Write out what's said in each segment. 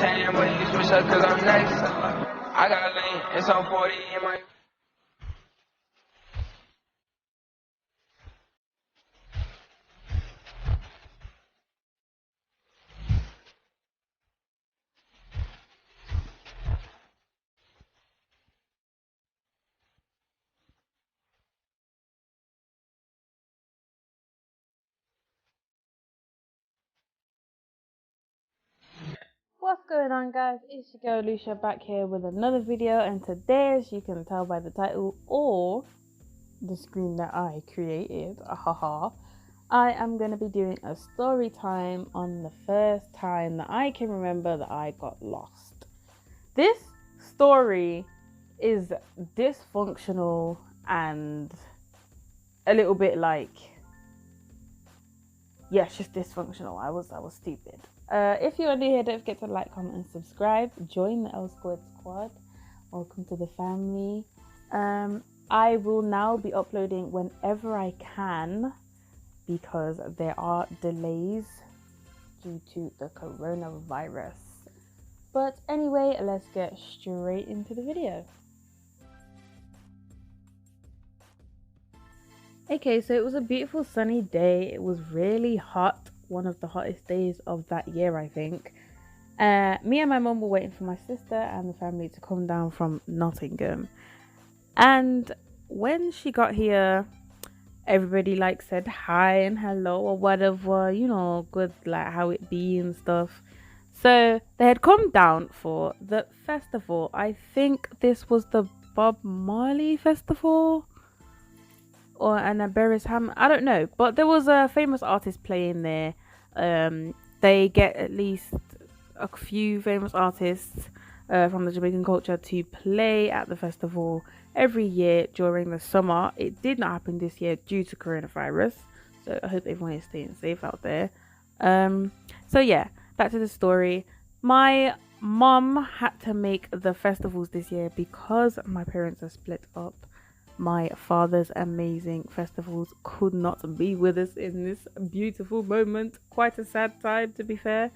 tan, but you switch up cause I'm nice. I got a lane, it's on 40 in my... What's going on, guys? It's your girl Lucia back here with another video, and today, as you can tell by the title or the screen that I created, I am going to be doing a story time on the first time that I can remember that I got lost. This story is dysfunctional and a little bit like, yeah, it's just dysfunctional. I was stupid. If you are new here, don't forget to like, comment, and subscribe. Join the L Squared Squad. Welcome to the family. I will now be uploading whenever I can because there are delays due to the coronavirus. But anyway, let's get straight into the video. Okay, so it was a beautiful sunny day. It was really hot. One of the hottest days of that year, I think. Me and my mum were waiting for my sister and the family to come down from Nottingham, and when she got here, everybody like said hi and hello or whatever, you know, good, like how it be and stuff. So they had come down for the festival. I think this was the Bob Marley festival or an Beresham, I don't know, but there was a famous artist playing there. They get at least a few famous artists from the Jamaican culture to play at the festival every year during the summer. It did not happen this year due to coronavirus, so I hope everyone is staying safe out there. So yeah, back to the story. My mom had to make the festivals this year because my parents are split up. My father's amazing festivals could not be with us in this beautiful moment. Quite a sad time, to be fair.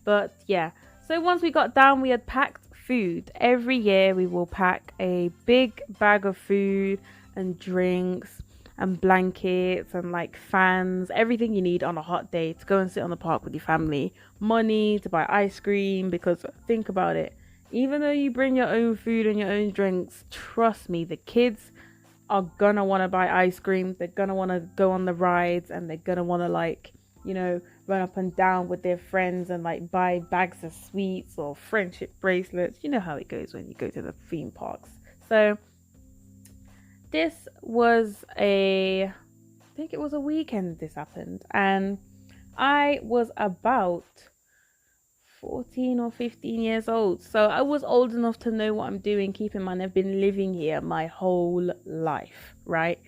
But yeah, so once we got down, we had packed food. Every year we will pack a big bag of food and drinks and blankets and like fans, everything you need on a hot day to go and sit on the park with your family. Money to buy ice cream, because think about it, even though you bring your own food and your own drinks, trust me, the kids are gonna want to buy ice cream, they're gonna want to go on the rides, and they're gonna want to, like, you know, run up and down with their friends and like buy bags of sweets or friendship bracelets. You know how it goes when you go to the theme parks. So this was I think it was a weekend this happened, and I was about 14 or 15 years old, so I was old enough to know what I'm doing. Keep in mind, I've been living here my whole life, right?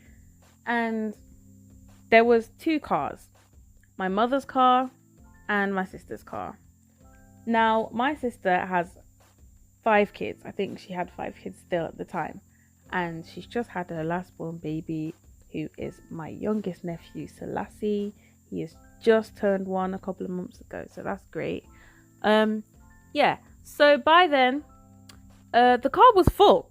And there was two cars, my mother's car and my sister's car. Now my sister has 5 kids. I think she had 5 kids still at the time, and she's just had her last born baby, who is my youngest nephew, Selassie. He has just turned 1 a couple of months ago, so that's great. Yeah, so by then the car was full,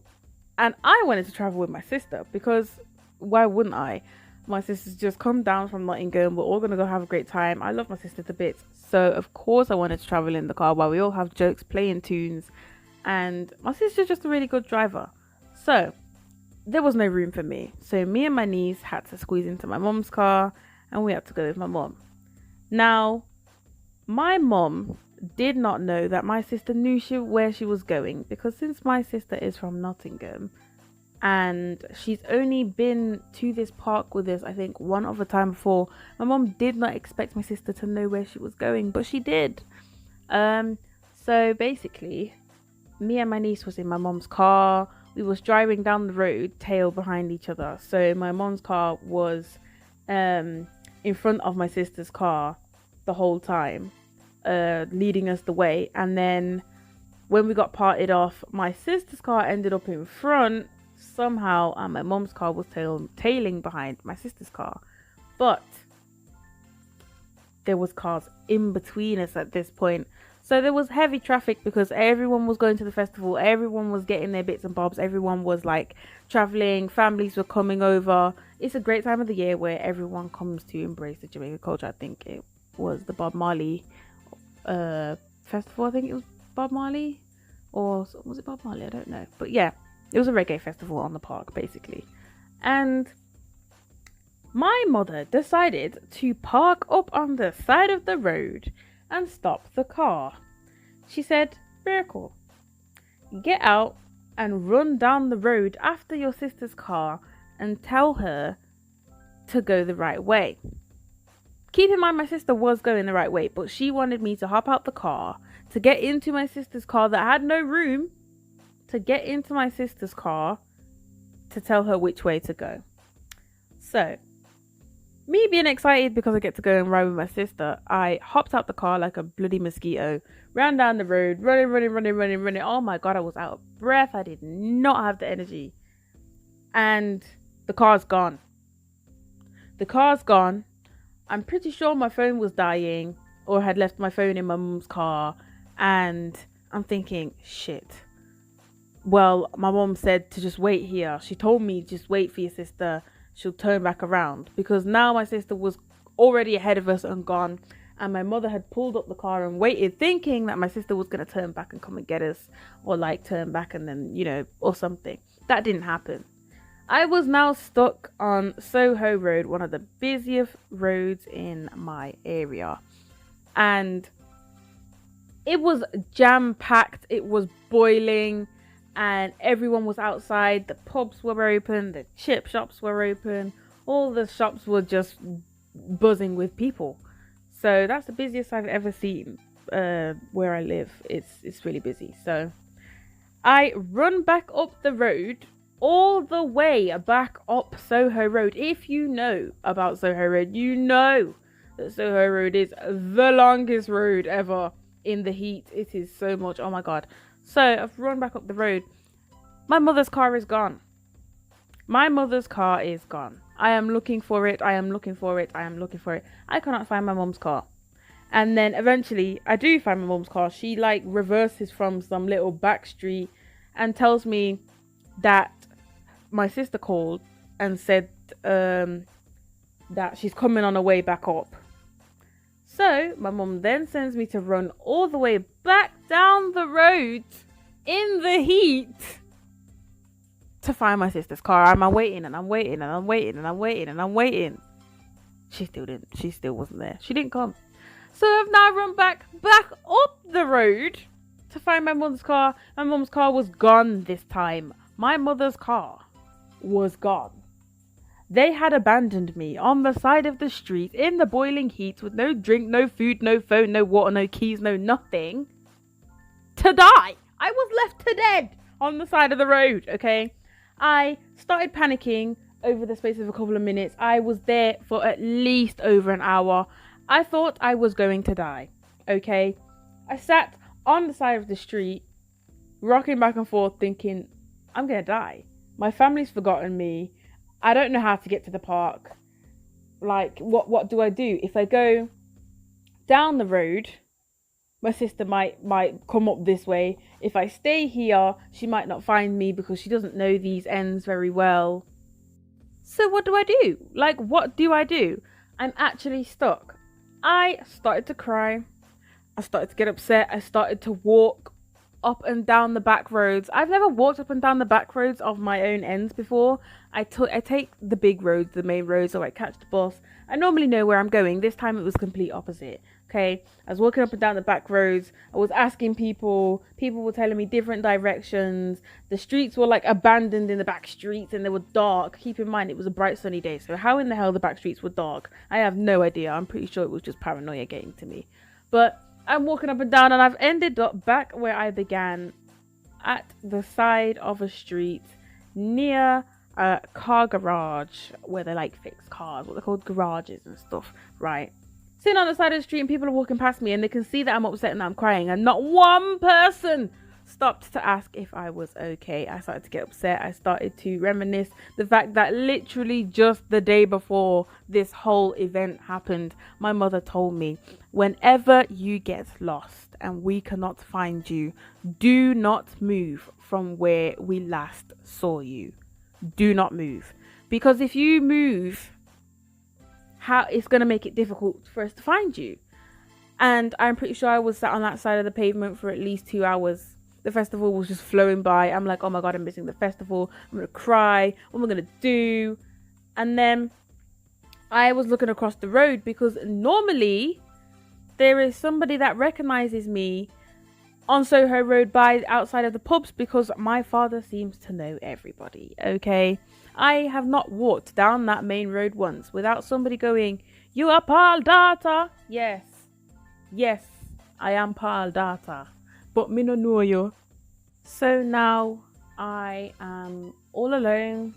and I wanted to travel with my sister because why wouldn't I? My sister's just come down from Nottingham. We're all gonna go have a great time. I love my sister to bits, so of course I wanted to travel in the car while we all have jokes, playing tunes, and my sister's just a really good driver. So there was no room for me, so me and my niece had to squeeze into my mom's car, and we had to go with my mom. Now my mom did not know that my sister knew where she was going, because since my sister is from Nottingham and she's only been to this park with us, I think, one other time before, my mom did not expect my sister to know where she was going, but she did. So basically, me and my niece was in my mom's car. We was driving down the road tail behind each other, so my mom's car was in front of my sister's car the whole time, leading us the way. And then when we got parted off, my sister's car ended up in front somehow, and my mom's car was tailing behind my sister's car. But there was cars in between us at this point, So there was heavy traffic because everyone was going to the festival, everyone was getting their bits and bobs, everyone was like traveling, families were coming over. It's a great time of the year where everyone comes to embrace the Jamaican culture. I think it was the Bob Marley festival. I think it was Bob Marley, or was it Bob Marley? I don't know. But yeah, it was a reggae festival on the park basically. And my mother decided to park up on the side of the road and stop the car. She said, "Miracle, get out and run down the road after your sister's car and tell her to go the right way." Keep in mind, my sister was going the right way, but she wanted me to hop out the car, to get into my sister's car that had no room, to get into my sister's car, to tell her which way to go. So, me being excited because I get to go and ride with my sister, I hopped out the car like a bloody mosquito, ran down the road, running. Oh my God, I was out of breath. I did not have the energy. And the car's gone. The car's gone. I'm pretty sure my phone was dying or had left my phone in my mum's car. And I'm thinking, shit. Well, my mum said to just wait here. She told me just wait for your sister. She'll turn back around, because now my sister was already ahead of us and gone, and my mother had pulled up the car and waited, thinking that my sister was going to turn back and come and get us, or like turn back and then, you know, or something. That didn't happen. I was now stuck on Soho Road, one of the busiest roads in my area, and it was jam-packed. It was boiling. And everyone was outside. The pubs were open, the chip shops were open, all the shops were just buzzing with people. So that's the busiest I've ever seen where I live. It's really busy. So I run back up the road, all the way back up Soho Road. If you know about Soho Road, you know that Soho Road is the longest road ever in the heat. It is so much. Oh my God. So I've run back up the road. My mother's car is gone. My mother's car is gone. I am looking for it. I cannot find my mum's car. And then eventually I do find my mum's car. She like reverses from some little back street and tells me that my sister called and said that she's coming on her way back up. So my mum then sends me to run all the way back down the road in the heat to find my sister's car. I'm waiting. She still wasn't there. She didn't come. So I've now run back up the road to find my mum's car. My mum's car was gone this time. My mother's car was gone. They had abandoned me on the side of the street in the boiling heat with no drink, no food, no phone, no water, no keys, no nothing. To die. I was left to dead on the side of the road, okay? I started panicking over the space of a couple of minutes. I was there for at least over an hour. I thought I was going to die, okay? I sat on the side of the street, rocking back and forth, thinking, I'm going to die. My family's forgotten me. I don't know how to get to the park. Like, what do I do? If I go down the road, my sister might come up this way. If I stay here, she might not find me because she doesn't know these ends very well. So what do I do? Like, what do I do? I'm actually stuck. I started to cry. I started to get upset. I started to walk up and down the back roads. I've never walked up and down the back roads of my own ends before. I take the big roads, the main roads, or I catch the bus. I normally know where I'm going. This time it was complete opposite. Okay, I was walking up and down the back roads. I was asking people. People were telling me different directions. The streets were like abandoned in the back streets and they were dark. Keep in mind, it was a bright sunny day. So how in the hell the back streets were dark? I have no idea. I'm pretty sure it was just paranoia getting to me. But I'm walking up and down and I've ended up back where I began, at the side of a street near a car garage where they like fix cars, what they're called, garages and stuff, right? Sitting on the side of the street and people are walking past me and they can see that I'm upset and I'm crying, and not one person stopped to ask if I was okay. I started to get upset. I started to reminisce the fact that literally just the day before this whole event happened, my mother told me, whenever you get lost and we cannot find you, do not move from where we last saw you. Do not move. Because if you move, how it's going to make it difficult for us to find you. And I'm pretty sure I was sat on that side of the pavement for at least 2 hours. The festival was just flowing by. I'm like, oh my God, I'm missing the festival. I'm going to cry. What am I going to do? And then I was looking across the road because normally there is somebody that recognizes me on Soho Road by outside of the pubs because my father seems to know everybody, okay? I have not walked down that main road once without somebody going, you are Paul Data. Yes, I am Paul Data, but me no know you. So now I am all alone.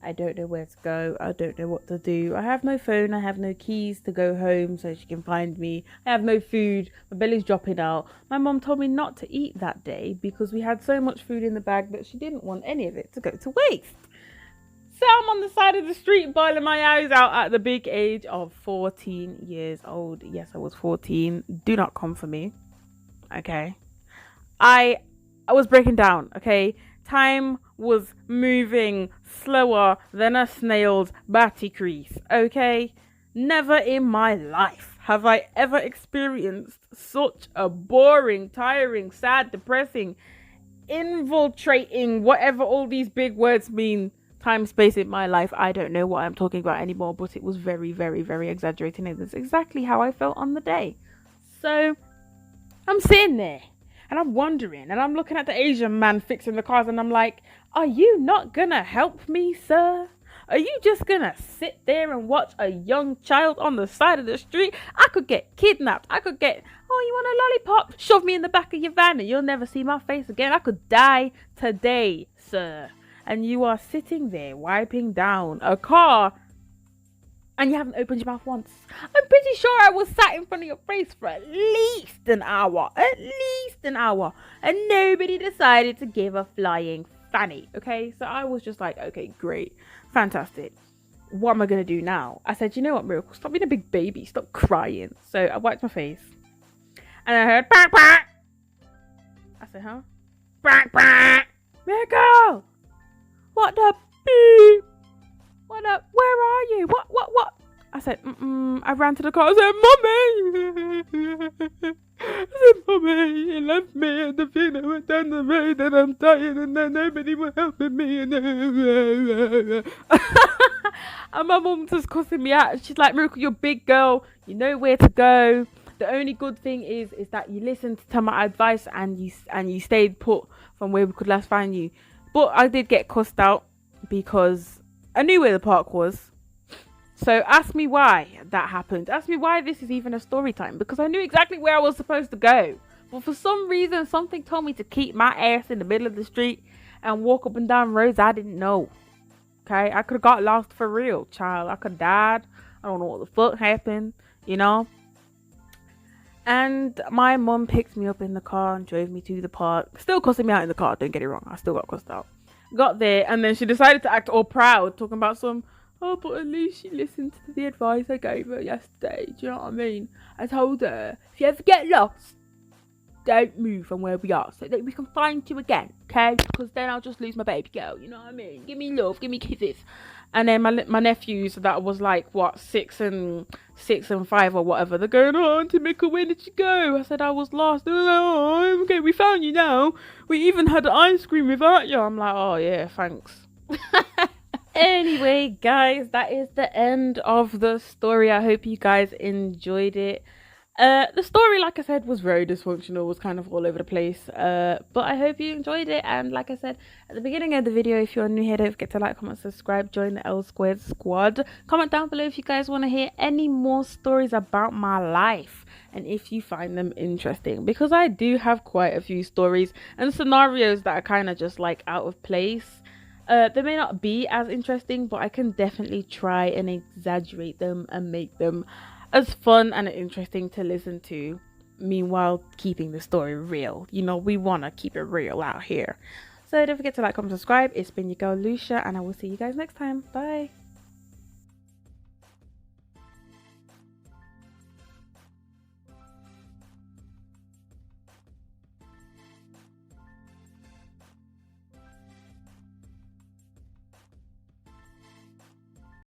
I don't know where to go. I don't know what to do. I have no phone. I have no keys to go home so she can find me. I have no food. My belly's dropping out. My mom told me not to eat that day because we had so much food in the bag that she didn't want any of it to go to waste. So I'm on the side of the street bawling my eyes out at the big age of 14 years old. Yes, I was 14. Do not come for me. Okay. I was breaking down. Okay. Time was moving slower than a snail's batty crease. Okay. Never in my life have I ever experienced such a boring, tiring, sad, depressing, infiltrating, whatever all these big words mean, time space in my life. I don't know what I'm talking about anymore, but it was very, very, very exaggerating, and that's exactly how I felt on the day. So I'm sitting there and I'm wondering, and I'm looking at the Asian man fixing the cars, and I'm like, are you not gonna help me, sir? Are you just gonna sit there and watch a young child on the side of the street? I could get kidnapped. I could get, oh, you want a lollipop? Shove me in the back of your van and you'll never see my face again. I could die today, sir. And you are sitting there wiping down a car and you haven't opened your mouth once. I'm pretty sure I was sat in front of your face for at least an hour. And nobody decided to give a flying fanny. Okay, so I was just like, okay, great, fantastic. What am I going to do now? I said, you know what, Miracle? Stop being a big baby. Stop crying. So I wiped my face. And I heard, "Quack, quack." I said, huh? "Quack, quack." Miracle! What the beep? What up? Where are you? What? I said, I ran to the car. I said, Mommy! I said, Mommy, you left me and the thing that went down the road and I'm dying and then nobody was helping me. And my mum just cussing me out. She's like, Miracle, you're a big girl. You know where to go. The only good thing is that you listened to my advice and you stayed put from where we could last find you. But I did get cussed out because I knew where the park was. So ask me why that happened. Ask me why this is even a story time. Because I knew exactly where I was supposed to go. But for some reason, something told me to keep my ass in the middle of the street and walk up and down roads I didn't know. Okay? I could have got lost for real, child. I could have died. I don't know what the fuck happened, you know? And my mum picked me up in the car and drove me to the park. Still cussing me out in the car, don't get it wrong. I still got cussed out. Got there and then she decided to act all proud, talking about some, oh, but at least she listened to the advice I gave her yesterday. Do you know what I mean? I told her, if you ever get lost, don't move from where we are so that we can find you again, okay? Because then I'll just lose my baby girl, you know what I mean? Give me love, give me kisses. And then my nephews, that was like, what, 6 and 5 or whatever, they're going, oh, Auntie Mika, where did you go? I said, I was lost. They were like, oh, okay, we found you now. We even had ice cream without you. I'm like, oh, yeah, thanks. Anyway, guys, that is the end of the story. I hope you guys enjoyed it. The story, like I said, was very dysfunctional, was kind of all over the place, but I hope you enjoyed it. And like I said at the beginning of the video, if you're new here, don't forget to like, comment, subscribe, join the L Squared squad. Comment down below if you guys want to hear any more stories about my life and if you find them interesting, because I do have quite a few stories and scenarios that are kind of just like out of place. They may not be as interesting, but I can definitely try and exaggerate them and make them as fun and interesting to listen to. meanwhile keeping the story real. You know, we want to keep it real out here. So don't forget to like, comment, subscribe. It's been your girl Lucia, and I will see you guys next time. Bye.